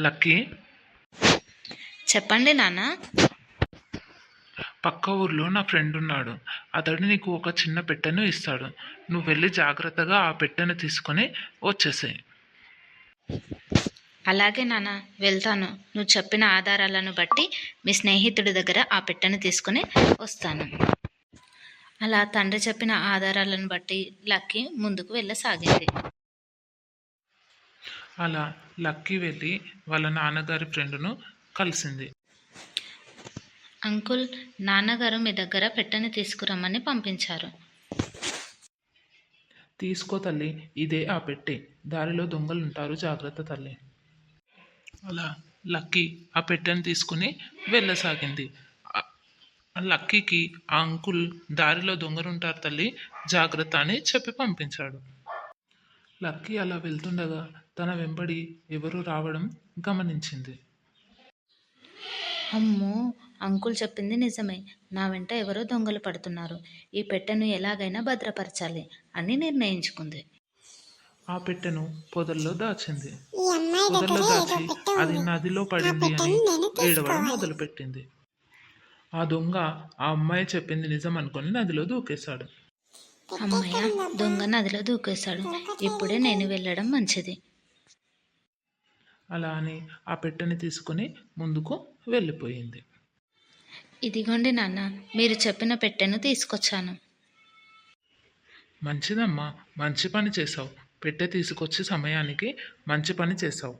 Lucky, చెప్పండి నాన్న. పక్క ఊర్లో నా ఫ్రెండ్ ఉన్నాడు. అతడు నీకు ఒక చిన్న పెట్టెను ఇస్తాడు. నువ్వు వెళ్ళి జాగ్రత్తగా ఆ పెట్టెను తీసుకొని వచ్చేసేయి. అలాగే నాన్న, వెళ్తాను. నువ్వు చెప్పిన ఆధారాలను బట్టి మీ స్నేహితుడి దగ్గర ఆ పెట్టెను తీసుకుని వస్తాను. అలా తండ్రి చెప్పిన ఆధారాలను బట్టి లక్కీ ముందుకు వెళ్ళసాగింది. అలా లక్కీ వెళ్ళి వాళ్ళ నాన్నగారి ఫ్రెండ్ను కలిసింది. అంకుల్, నాన్నగారు మీ దగ్గర పెట్టెను తీసుకురమ్మని పంపించారు. తీసుకో తల్లి, ఇదే ఆ పెట్టె. దారిలో దొంగలుంటారు, జాగ్రత్త తల్లి. అలా లక్కీ ఆ పెట్టెను తీసుకుని వెళ్ళసాగింది. లక్కీకి ఆ అంకుల్ దారిలో దొంగలుంటారు తల్లి, జాగ్రత్త అని చెప్పి పంపించాడు. లక్కీ అలా వెళ్తుండగా తన వెంబడి ఎవరు రావడం గమనించింది. అమ్మో, అంకుల్ చెప్పింది నిజమే. నా వెంట ఎవరో దొంగలు పడుతున్నారు. ఈ పెట్టెను ఎలాగైనా భద్రపరచాలి అని నిర్ణయించుకుంది. ఆ పెట్టెను పొదల్లో దాచింది. పొదల్లో దాచి అది నదిలో పడింది అని ఏడవడం మొదలుపెట్టింది. ఆ దొంగ ఆ అమ్మాయి చెప్పింది నిజం అనుకొని నదిలో దూకేశాడు. అమ్మయ్య, దొంగ నదిలో దూకేశాడు. ఇప్పుడే నేను వెళ్ళడం మంచిది. అలా అని ఆ పెట్టెని తీసుకుని ముందుకు వెళ్ళిపోయింది. ఇదిగోండి నాన్న, మీరు చెప్పిన పెట్టెను తీసుకొచ్చాను. మంచిదమ్మా, మంచి పని చేసావు. పెట్టె తీసుకొచ్చి సమయానికి మంచి పని చేసావు.